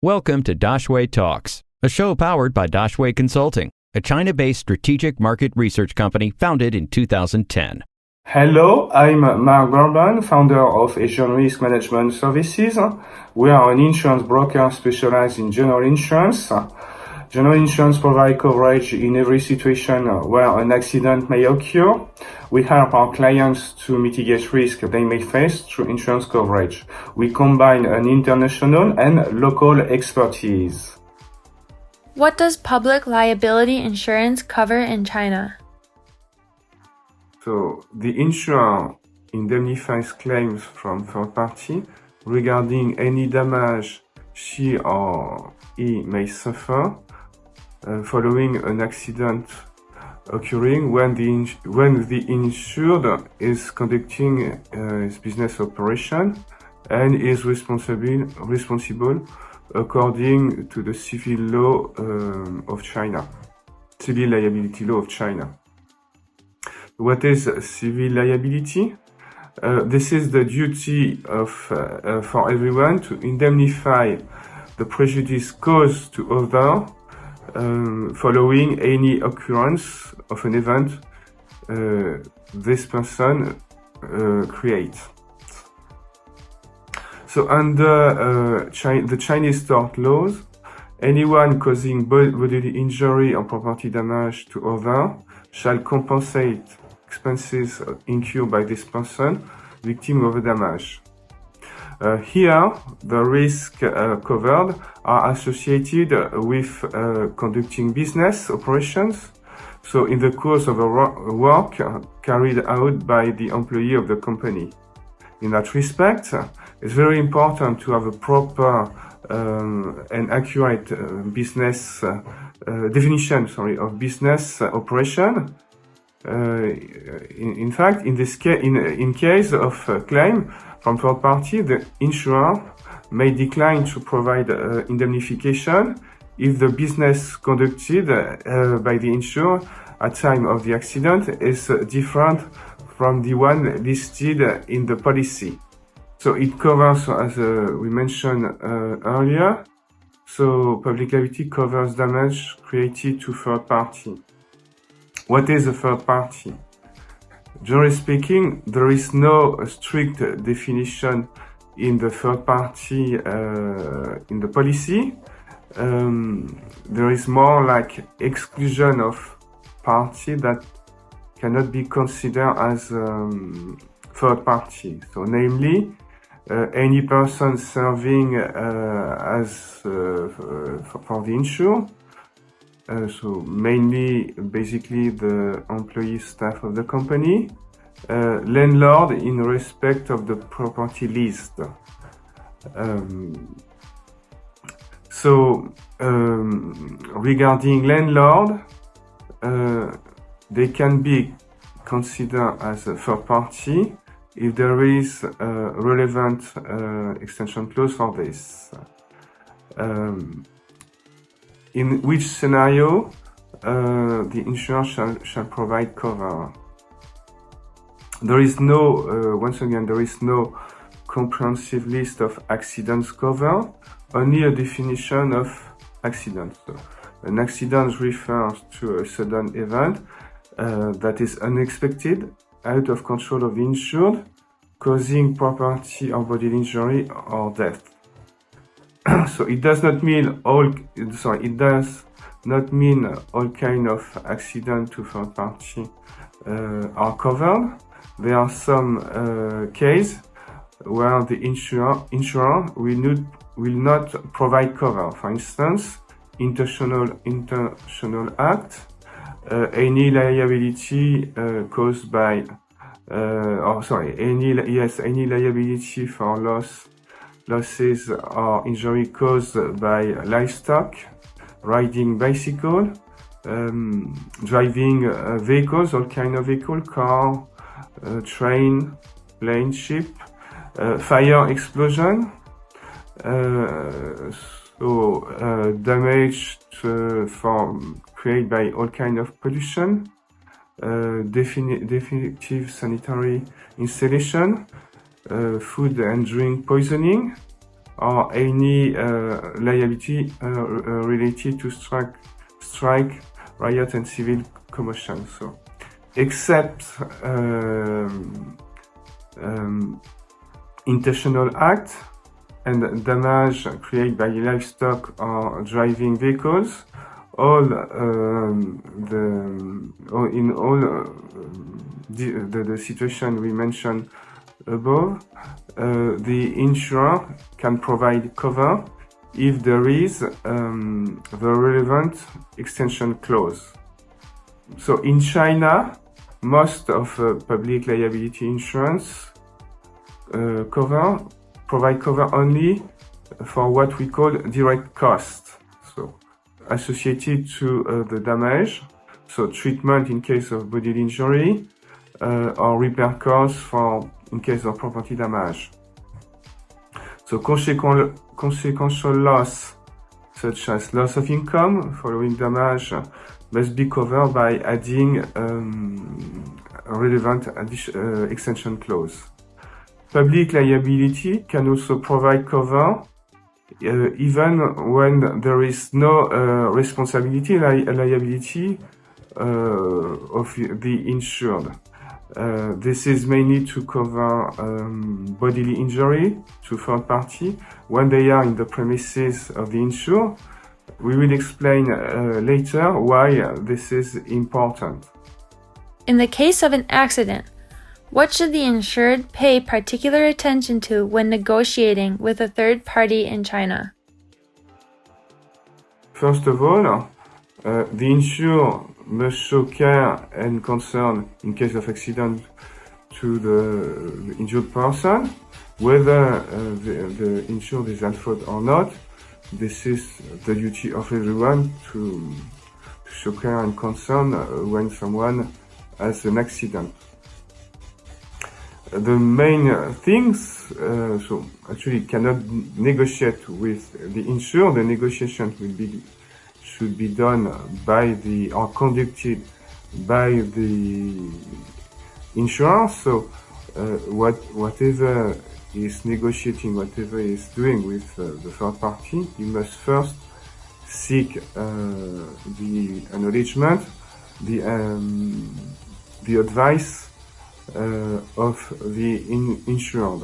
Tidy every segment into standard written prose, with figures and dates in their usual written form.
Welcome to Dashway Talks, a show powered by Dashway Consulting, a China-based strategic market research company founded in 2010. Hello, I'm Mark Burban, founder of Asian Risk Management Services. We are an insurance broker specialized in general insurance. General insurance provides coverage in every situation where an accident may occur. We help our clients to mitigate risk they may face through insurance coverage. We combine an international and local expertise. What does public liability insurance cover in China? So, the insurer indemnifies claims from third party regarding any damage she or he may suffer following an accident occurring when the insured is conducting his business operation and is responsible according to the civil law of China, civil liability law of China. What is civil liability? This is the duty of for everyone to indemnify the prejudice caused to others following any occurrence of an event this person creates. So under the Chinese tort laws, anyone causing bodily injury or property damage to others shall compensate expenses incurred by this person, victim of the damage. Here, the risks covered are associated with conducting business operations, so in the course of a work carried out by the employee of the company. In that respect, it's very important to have a proper and accurate business definition of business operation. In fact, in this in case of a claim from third party, the insurer may decline to provide indemnification if the business conducted by the insurer at time of the accident is different from the one listed in the policy. So it covers, as we mentioned earlier, so public liability covers damage created to third party. What is a third party? Generally speaking, there is no strict definition in the third party in the policy. There is more like exclusion of party that cannot be considered as third party. So namely, any person serving as for the insured, so mainly basically the employee staff of the company, landlord in respect of the property leased. Regarding landlord, they can be considered as a third party if there is a relevant extension clause for this. In which scenario the insurer shall provide cover. There is no, once again, there is no comprehensive list of accidents cover, only a definition of accident. So, an accident refers to a sudden event that is unexpected, out of control of the insured, causing property or bodily injury or death. So it does not mean all kind of accident to third party are covered. There are some cases where the insurer will not provide cover. For instance, intentional act, any liability caused by, any liability for losses or injury caused by livestock, riding bicycle, driving vehicles, all kind of vehicle, car, train, plane, ship, fire, explosion, damage created by all kind of pollution, defective sanitary installation, food and drink poisoning, or any liability related to strike, riot, and civil commotion. So, except intentional act and damage created by livestock or driving vehicles, the situation we mentioned above, the insurer can provide cover if there is the relevant extension clause. So in China, most of public liability insurance provide cover only for what we call direct costs, so associated to the damage, so treatment in case of bodily injury, or repair costs in case of property damage. So consequential loss, such as loss of income following damage, must be covered by adding a relevant extension clause. Public liability can also provide cover even when there is no liability of the insured. This is mainly to cover bodily injury to third party when they are in the premises of the insured. We will explain later why this is important. In the case of an accident, what should the insured pay particular attention to when negotiating with a third party in China? First of all, the insured must show care and concern in case of accident to the injured person, whether the insured is at fault or not. This is the duty of everyone to show care and concern when someone has an accident. The main things, so actually cannot negotiate with the insured. The negotiation should be done or conducted by the insurer. So whatever is negotiating, whatever is doing with the third party, you must first seek the acknowledgement, the advice of the insurer.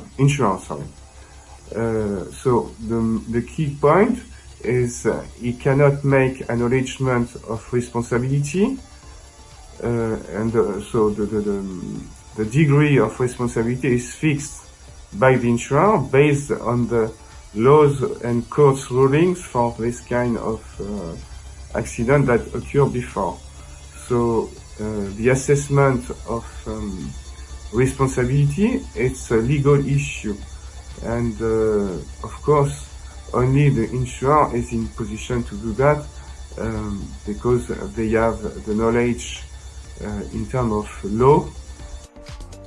So the key point is he cannot make acknowledgement of responsibility, and so the degree of responsibility is fixed by the insurer based on the laws and courts rulings for this kind of accident that occurred before. So the assessment of responsibility, it's a legal issue, and of course only the insurer is in position to do that because they have the knowledge in terms of law.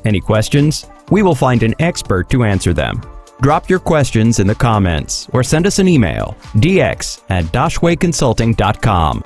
Any questions? We will find an expert to answer them. Drop your questions in the comments or send us an email, dx@dashwayconsulting.com.